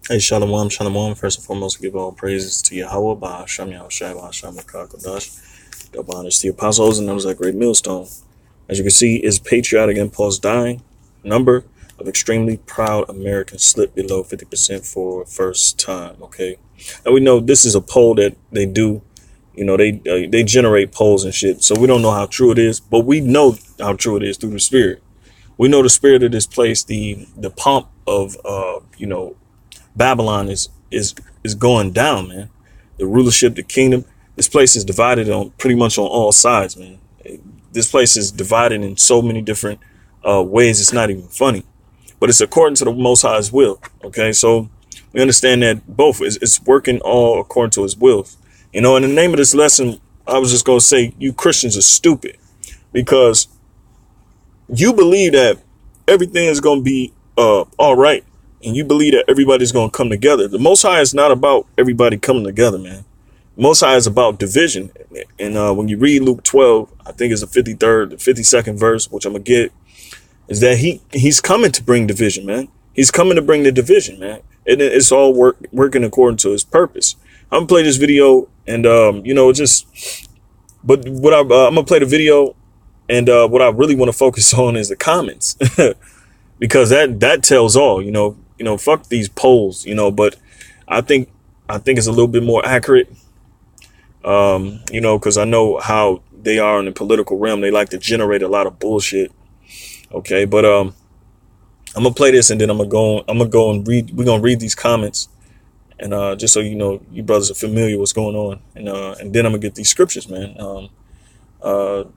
Hey, Shalom, Shalom. First and foremost, give all praises to Yahweh, Bahasham Yahushai, Bahasham Rakakadash. Double honors to the apostles and those that great millstone. As you can see, is patriotic impulse dying? Number of extremely proud Americans slipped below 50% for first time. Okay. And we know this is a poll that they do. You know, they generate polls and shit. So we don't know how true it is, but we know how true it is through the spirit. We know the spirit of this place, the pomp of Babylon is going down, man. The rulership, the kingdom. This place is divided on pretty much on all sides, man. This place is divided in so many different ways. It's not even funny, but it's according to the Most High's will. Okay, so we understand that both it's working all according to His will. You know, in the name of this lesson, I was just gonna say you Christians are stupid because you believe that everything is gonna be all right, and you believe that everybody's gonna come together. The Most High is not about everybody coming together, man. The Most High is about division. And when you read Luke 12, I think it's the 53rd, the 52nd verse, which I'm gonna get, is that he's coming to bring division, man. He's coming to bring the division, man. It's all working according to His purpose. I'm gonna play this video, and but I'm gonna play the video, and what I really want to focus on is the comments. Because that tells all. Fuck these polls, but I think it's a little bit more accurate. Because I know how they are in the political realm. They like to generate a lot of bullshit. Okay, but I'm gonna play this, and then I'm gonna go and read. We're gonna read these comments, and just so you know, you brothers are familiar what's going on, and then I'm gonna get these scriptures, man.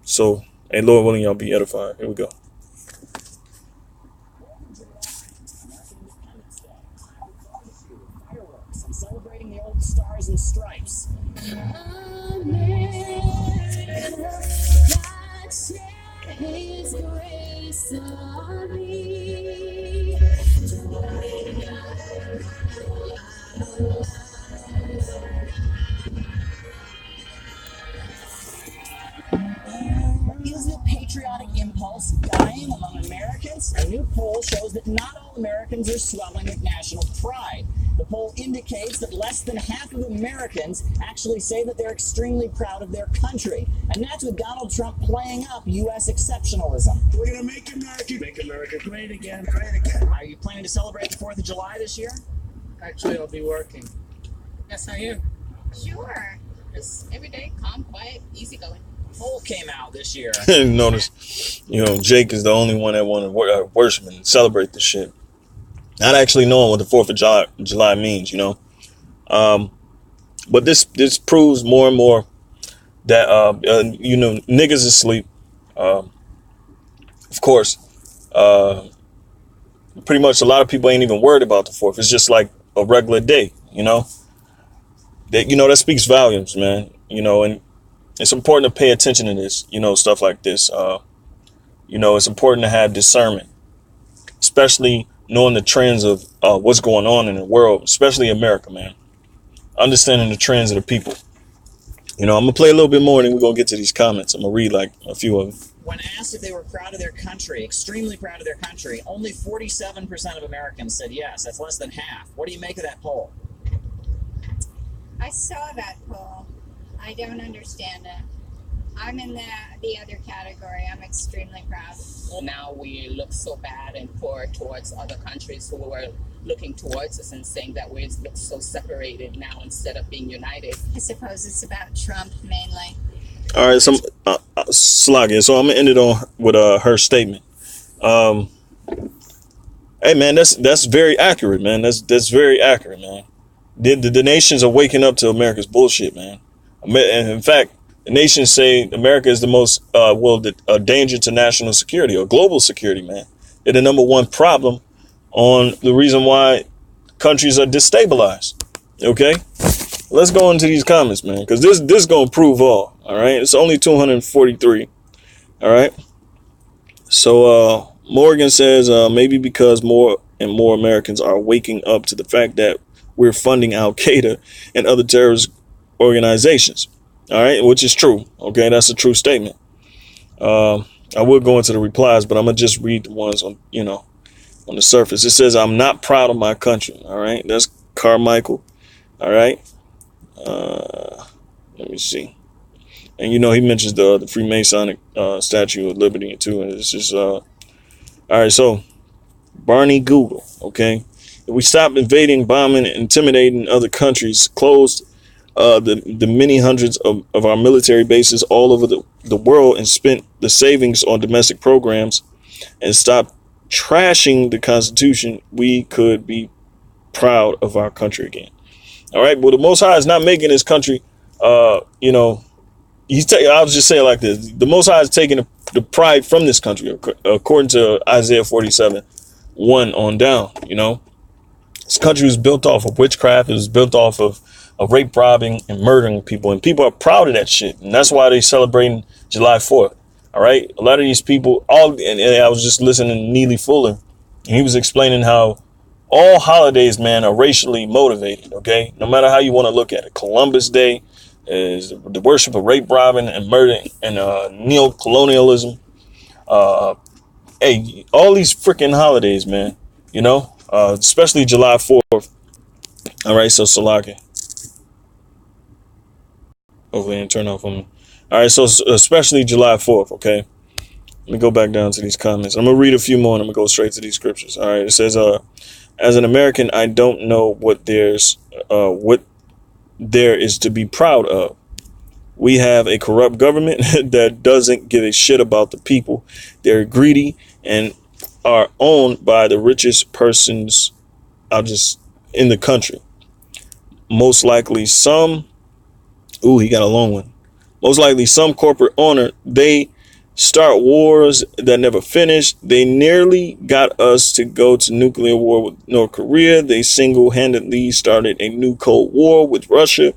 So, hey, Lord willing, y'all be edified. Here we go. Celebrating the old stars and stripes. His grace on me. Is the patriotic impulse dying among Americans? A new poll shows that not all Americans are swelling with national pride. The poll indicates that less than half of Americans actually say that they're extremely proud of their country. And that's with Donald Trump playing up U.S. exceptionalism. We're going to make America great again, great again. Are you planning to celebrate the 4th of July this year? Actually, I'll be working. Yes, I am. Sure. Just every day, calm, quiet, easygoing. Poll came out this year. Notice, Jake is the only one that want to worship and celebrate this shit. Not actually knowing what the 4th of July means, But this proves more and more that, niggas is asleep. Of course, pretty much a lot of people ain't even worried about the 4th. It's just like a regular day, that speaks volumes, man, and it's important to pay attention to this, stuff like this. It's important to have discernment, especially knowing the trends of what's going on in the world, especially America, man. Understanding the trends of the people. I'm going to play a little bit more, and then we're going to get to these comments. I'm going to read like a few of them. When asked if they were proud of their country, extremely proud of their country, only 47% of Americans said yes. That's less than half. What do you make of that poll? I saw that poll. I don't understand it. I'm in the other category. I'm extremely proud. Now we look so bad and poor towards other countries who are looking towards us and saying that we look so separated now instead of being united. I suppose it's about Trump mainly. All right, so Slagia. So I'm gonna end it on with her statement. Hey man, that's very accurate, man. That's very accurate, man. The nations are waking up to America's bullshit, man. And in fact, the nations say America is the most a danger to national security or global security, man. They're the number one problem on the reason why countries are destabilized. Okay, let's go into these comments, man, because this gonna prove all. All right, it's only 243. All right, so Morgan says maybe because more and more Americans are waking up to the fact that we're funding Al Qaeda and other terrorist organizations. All right, which is true. Okay, that's a true statement. I will go into the replies, but I'm gonna just read the ones on the surface. It says, "I'm not proud of my country." All right, Carmichael. All right. Let me see. And you know, he mentions the Freemasonic Statue of Liberty too. And it's just all right. So Barney Google. Okay. If we stop invading, bombing, and intimidating other countries, closed the many hundreds of our military bases all over the world, and spent the savings on domestic programs, and stop trashing the Constitution, we could be proud of our country again. All right. Well, the Most High is not making this country, you know, I'll just say it like this. The Most High is taking the pride from this country, according to Isaiah 47:1 on down. You know, this country was built off of witchcraft. It was built off of rape, robbing, and murdering people. And people are proud of that shit. And that's why they're celebrating July 4th. All right. A lot of these people, and I was just listening to Neely Fuller, and he was explaining how all holidays, man, are racially motivated. OK, no matter how you want to look at it. Columbus Day is the worship of rape, robbing, and murder, and neo-colonialism. Hey, all these freaking holidays, man, you know, especially July 4th. All right. So Salaki. Hopefully it didn't turn off on me. All right. So especially July 4th. OK, let me go back down to these comments. I'm going to read a few more and I'm going to go straight to these scriptures. All right. It says, as an American, I don't know what there is to be proud of. We have a corrupt government that doesn't give a shit about the people. They're greedy and are owned by the richest persons in the country. Most likely he got a long one. Most likely some corporate owner, they start wars that never finish. They nearly got us to go to nuclear war with North Korea. They single-handedly started a new Cold War with Russia.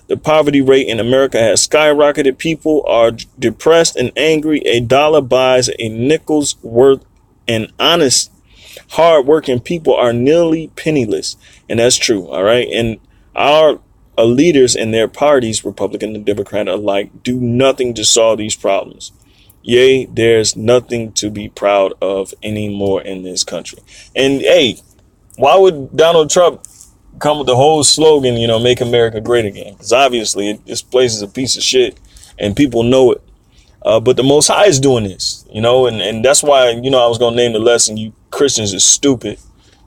The poverty rate in America has skyrocketed. People are depressed and angry. A dollar buys a nickel's worth, and honest, hard-working people are nearly penniless. And that's true. All right. And our leaders in their parties, Republican and Democrat alike, do nothing to solve these problems. Yea, there's nothing to be proud of anymore in this country. And hey, why would Donald Trump come with the whole slogan, you know, make America great again? Because obviously this place is a piece of shit and people know it. But the Most High is doing this, you know, and that's why, you know, I was going to name the lesson, you Christians is stupid.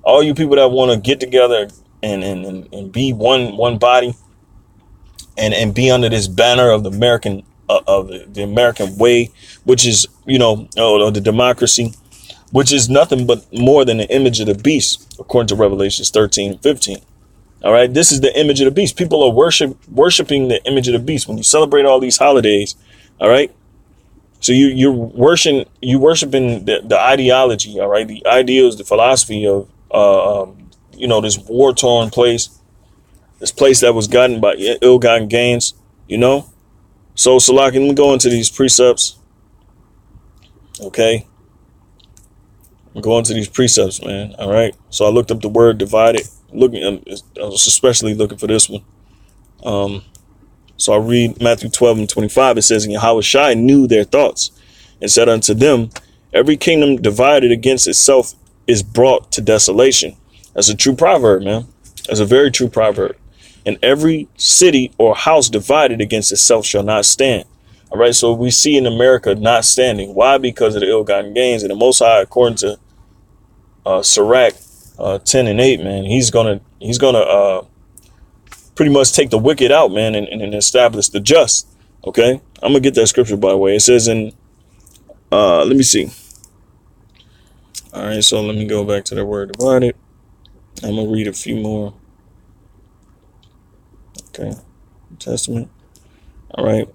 All you people that want to get together and be one body and be under this banner of the American the American way, which is, you know, the democracy, which is nothing but more than the image of the beast, according to Revelations 13:15. All right. This is the image of the beast. People are worshiping the image of the beast when you celebrate all these holidays. All right. So you're worshiping the ideology. All right. The ideals, the philosophy of, you know, this war torn place, this place that was gotten by ill-gotten gains, you know. So Salaki, let me go into these precepts. OK. I'm going to these precepts, man. All right. So I looked up the word divided. I was especially looking for this one. So I read Matthew 12:25. It says, and Yahushua knew their thoughts and said unto them, every kingdom divided against itself is brought to desolation. That's a true proverb, man. That's a very true proverb. And every city or house divided against itself shall not stand. All right. So we see in America not standing. Why? Because of the ill-gotten gains. And the Most High, according to Sirach 10:8, man, he's gonna pretty much take the wicked out, man, and establish the just. OK, I'm gonna get that scripture, by the way. It says in let me see. All right. So let me go back to the word divided. I'm gonna read a few more. OK, Testament. All right.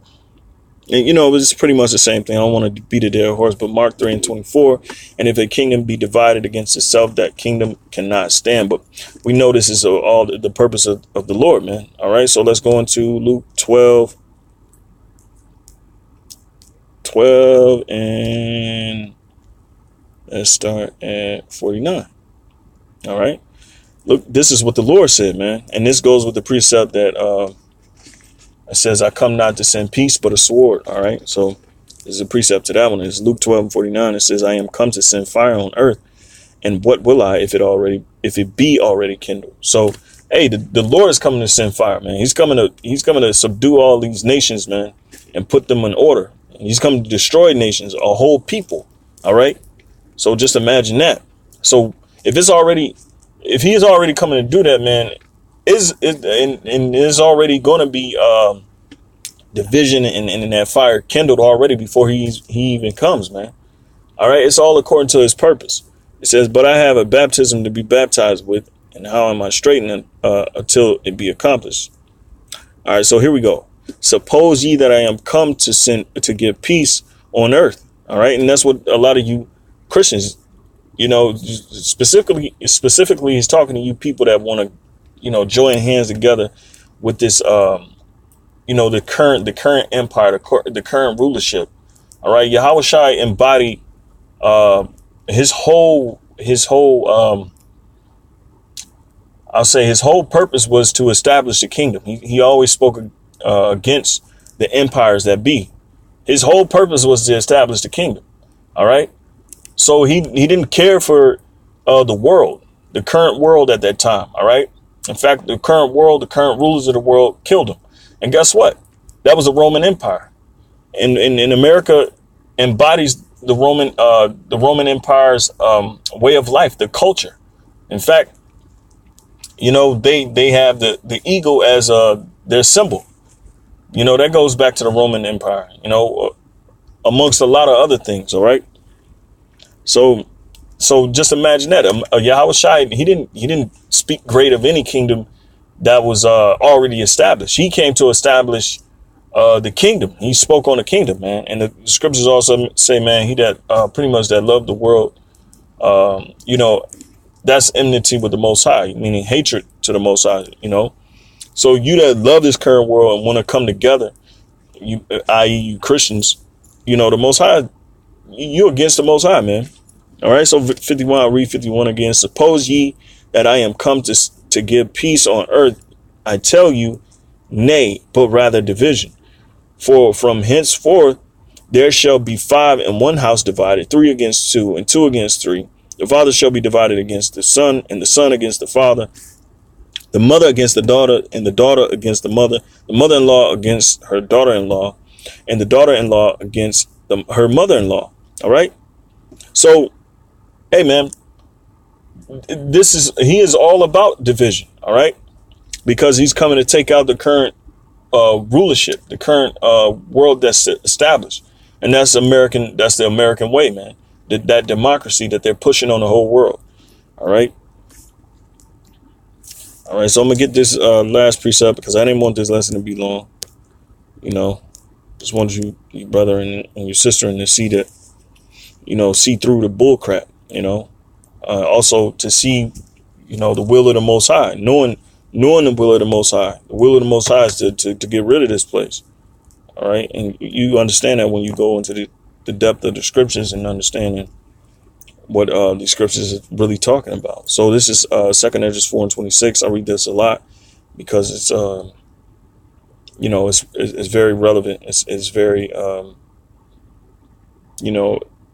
And, you know, it's pretty much the same thing. I don't want to beat a dead horse, but Mark 3:24. And if a kingdom be divided against itself, that kingdom cannot stand. But we know this is all the purpose of the Lord, man. All right. So let's go into Luke 12, and let's start at 49. All right. Look, this is what the Lord said, man. And this goes with the precept that it says, I come not to send peace, but a sword. All right. So there's a precept to that one. It's Luke 12:49. It says, I am come to send fire on earth. And what will I if it be already kindled? So hey, the Lord is coming to send fire, man. He's coming to subdue all these nations, man, and put them in order. And he's coming to destroy nations, a whole people. All right. So just imagine that. So if he is already coming to do that, man, and is already going to be division and that fire kindled already before he even comes, man. All right. It's all according to his purpose. It says, but I have a baptism to be baptized with, and how am I straightening until it be accomplished? All right, so here we go. Suppose ye that I am come to give peace on earth. All right, and that's what a lot of you Christians, specifically he's talking to you people that want to, join hands together with this, the current empire, the current rulership. All right, Yahushua embodied his whole I'll say his whole purpose was to establish the kingdom. He always spoke against the empires that be. His whole purpose was to establish the kingdom. All right. So he didn't care for the world, the current world at that time. All right. In fact, the current rulers of the world killed him. And guess what? That was the Roman Empire. And America embodies the Roman Empire's way of life, the culture. In fact, they have the eagle as their symbol. That goes back to the Roman Empire, amongst a lot of other things. All right. So just imagine that Yahushua, he didn't speak great of any kingdom that was already established. He came to establish the kingdom. He spoke on the kingdom, man. And the scriptures also say, man, he that pretty much that loved the world, that's enmity with the Most High, meaning hatred to the Most High, So you that love this current world and want to come together, i.e. you Christians, the Most High, you're against the Most High, man. All right. So 51, I'll read 51 again. Suppose ye that I am come to give peace on earth. I tell you, nay, but rather division. For from henceforth there shall be 5 in one house divided, 3 against 2, and 2 against 3. The father shall be divided against the son, and the son against the father, the mother against the daughter, and the daughter against the mother-in-law against her daughter-in-law, and the daughter-in-law against her mother-in-law. All right. So, hey, man, he is all about division. All right. Because he's coming to take out the current rulership, the current world that's established. And that's the American way, man. That democracy that they're pushing on the whole world. All right. All right. So I'm going to get this last precept because I didn't want this lesson to be long. Just wanted you brother and your sister to see that, see through the bull crap, also to see, the will of the Most High, knowing the will of the Most High. The will of the Most High is to get rid of this place. All right. And you understand that when you go into the depth of the scriptures and understanding what the scriptures is really talking about. So this is 2nd Esdras 4:26. I read this a lot because it's it's very relevant. It's very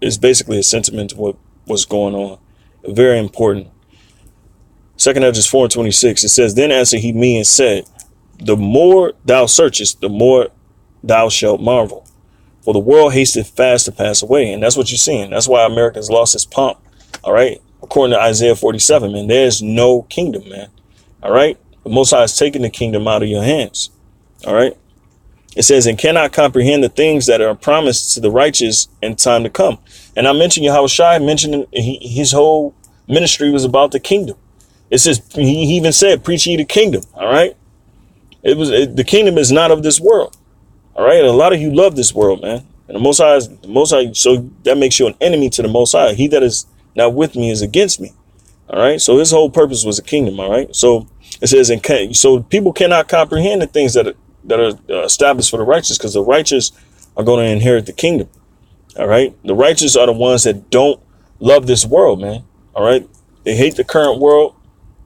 it's basically a sentiment to what's going on. Very important. 2nd Esdras 4:26. It says, then answered he me and said, the more thou searchest, the more thou shalt marvel. For the world hasteth fast to pass away. And that's what you're seeing. That's why America's lost its pomp. All right. According to Isaiah 47, man, there's no kingdom, man. All right. The Most High is taking the kingdom out of your hands. All right. It says, and cannot comprehend the things that are promised to the righteous in time to come. And I mentioned Yahushua, mentioned his whole ministry was about the kingdom. It says, he even said, preach ye the kingdom. All right. The kingdom is not of this world. All right. And a lot of you love this world, man. And the Most High. So that makes you an enemy to the Most High. He that is not with me is against me. All right. So his whole purpose was a kingdom. All right. So it says, so people cannot comprehend the things that are established for the righteous, because the righteous are going to inherit the kingdom. All right. The righteous are the ones that don't love this world, man. All right. They hate the current world.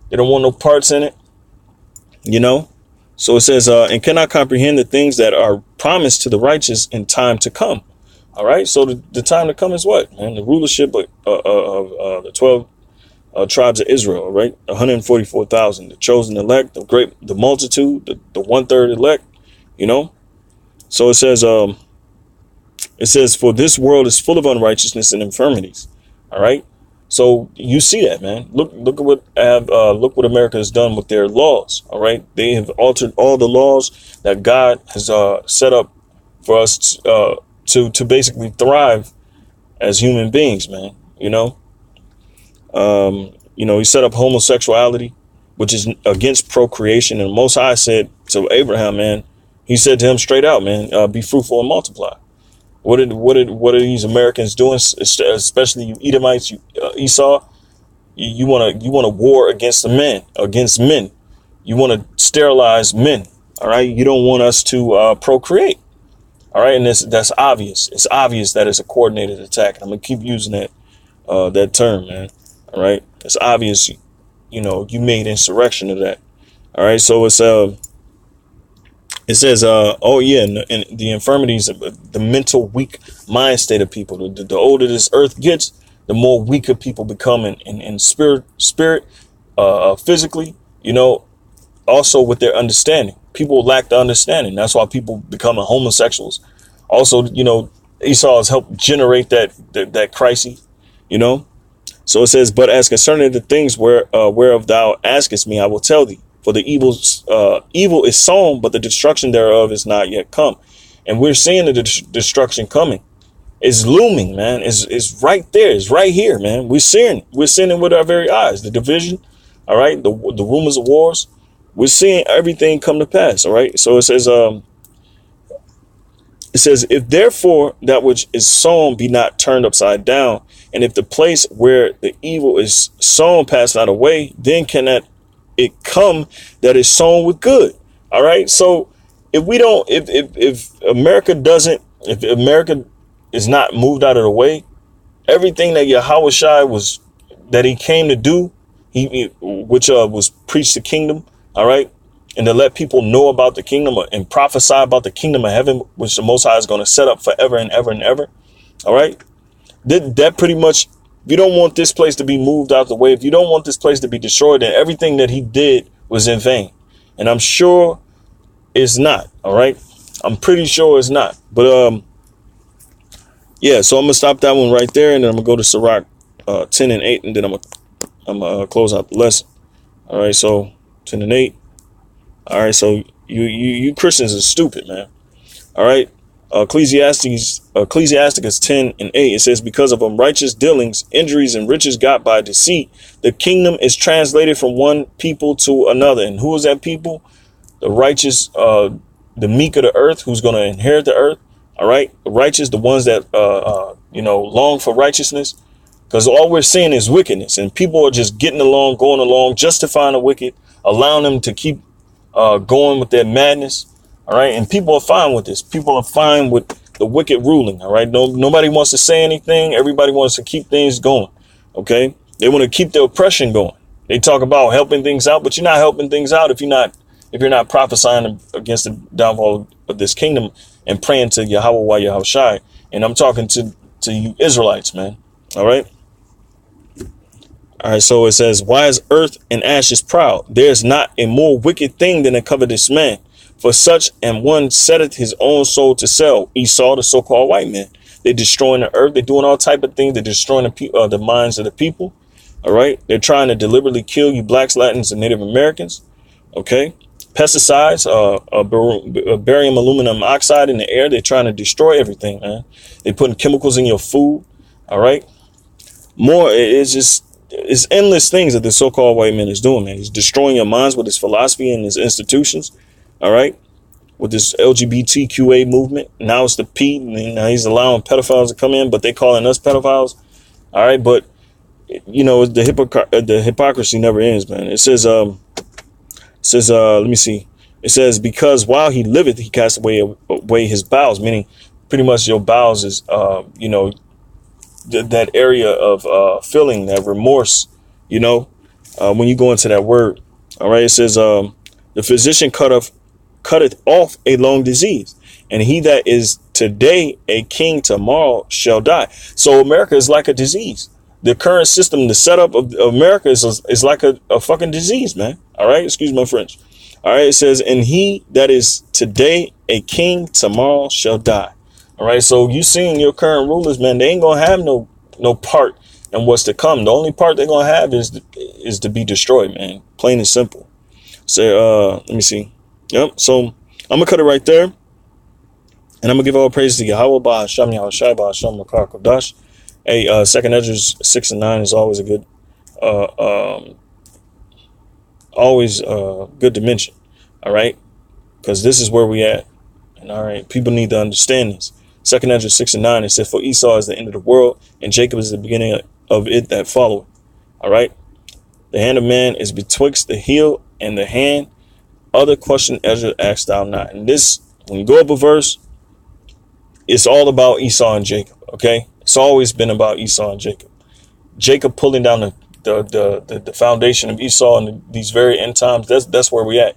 They don't want no parts in it. So it says, and cannot comprehend the things that are promised to the righteous in time to come. All right. So the time to come is what, man? The rulership of the 12 tribes of Israel, right? 144,000, the chosen elect, the multitude, the 1/3 elect, you know. So it says, for this world is full of unrighteousness and infirmities. All right. So you see that, man. Look what America has done with their laws. All right. They have altered all the laws that God has set up for us to basically thrive as human beings, man. He set up homosexuality, which is against procreation. And Most High said to Abraham, man, he said to him straight out, man, be fruitful and multiply. What are these Americans doing? Especially you Edomites, Esau. You want to war against men. You want to sterilize men. All right. You don't want us to procreate. All right. And that's obvious. It's obvious that it's a coordinated attack. I'm going to keep using that term, man. All right. It's obvious, you made insurrection of that. All right. So it says, and the infirmities of the mental weak mind state of people. The older this earth gets, the more weaker people become in spirit, physically, also with their understanding. People lack the understanding. That's why people become homosexuals. Also, Esau has helped generate that crisis, So it says, but as concerning the things whereof thou askest me, I will tell thee. For the evil is sown, but the destruction thereof is not yet come. And we're seeing the destruction coming. It's looming, man. It's right there. It's right here, man. We're seeing it with our very eyes. The division, all right. The rumors of wars. We're seeing everything come to pass. All right. So it says, if therefore that which is sown be not turned upside down, and if the place where the evil is sown pass not away, then cannot it come that is sown with good. All right. So if America is not moved out of the way, everything that Yahweh Shai that he came to do, which was preach the kingdom. All right. And to let people know about the kingdom and prophesy about the kingdom of heaven, which the Most High is going to set up forever and ever and ever. All right. That pretty much, if you don't want this place to be moved out the way, if you don't want this place to be destroyed, then everything that he did was in vain. And I'm sure it's not. All right. I'm pretty sure it's not. But so I'm going to stop that one right there. And then I'm going to go to Sirach 10 and 8. And then I'm going to close out the lesson. All right. So 10 and 8. All right. So you Christians are stupid, man. All right. Ecclesiasticus 10 and 8, it says, because of unrighteous dealings, injuries, and riches got by deceit, the kingdom is translated from one people to another. And who is that people? The righteous, the meek of the earth, who's going to inherit the earth. All right. The righteous, the ones that, long for righteousness, because all we're seeing is wickedness, and people are just going along, justifying the wicked, allowing them to keep going with their madness. All right. And people are fine with this. People are fine with the wicked ruling. All right. Nobody wants to say anything. Everybody wants to keep things going. OK, they want to keep the oppression going. They talk about helping things out, but you're not helping things out if you're not prophesying against the downfall of this kingdom and praying to Yahweh Yahweh Shai. And I'm talking to you Israelites, man. All right. All right. So it says, why is earth and ashes proud? There's not a more wicked thing than a covetous man. For such and one setteth his own soul to sell. Esau, the so-called white man. They're destroying the earth. They're doing all type of things. They're destroying the minds of the people. All right. They're trying to deliberately kill you blacks, Latins, and Native Americans. OK. Pesticides, barium aluminum oxide in the air. They're trying to destroy everything, man. They're putting chemicals in your food. All right. It's endless things that the so-called white man is doing, man. He's destroying your minds with his philosophy and his institutions. All right. With this LGBTQA movement. Now it's the P. Now he's allowing pedophiles to come in, but they calling us pedophiles. All right. But, the hypocrisy never ends, man. It says, let me see. It says, because while he liveth, he cast away his bowels, meaning pretty much your bowels is, that area of feeling, that remorse, when you go into that word. All right. It says, the physician cutteth off a long disease, and he that is today a king tomorrow shall die. So America is like a disease. the current system, the setup of America is like a fucking disease, man. All right. Excuse my French. All right. It says, and he that is today a king tomorrow shall die. All right. So you seeing your current rulers, man, they ain't going to have no part in what's to come. The only part they're going to have is to be destroyed, man. Plain and simple. So let me see. Yep. So I'm going to cut it right there. And I'm going to give all praise to Yahweh, Ba'asham, Yahushai, Ba'asham, Makar Kodash. Hey, 2nd Esdras 6 and 9 is always a good, good dimension. All right. Because this is where we at. And all right, people need to understand this. 2nd Esdras 6 and 9, it says, for Esau is the end of the world, and Jacob is the beginning of it that followeth. All right. The hand of man is betwixt the heel and the hand. Other question Ezra asked thou not. And this, when you go up a verse, it's all about Esau and Jacob. Okay. It's always been about Esau and Jacob. Jacob pulling down the foundation of Esau in these very end times. That's where we at.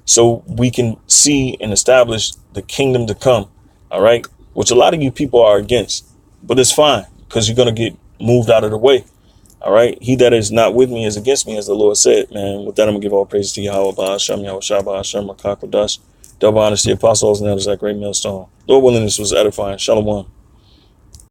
So we can see and establish the kingdom to come. All right. Which a lot of you people are against, but it's fine because you're going to get moved out of the way. All right. He that is not with me is against me, as the Lord said, man. With that, I'm going to give all praise to Yahweh, Ba'asham, Yahushua, Ba'asham, Makar Kodash. Double honors to the apostles and elders, that great millstone. Lord willing, this was edifying. Shalom.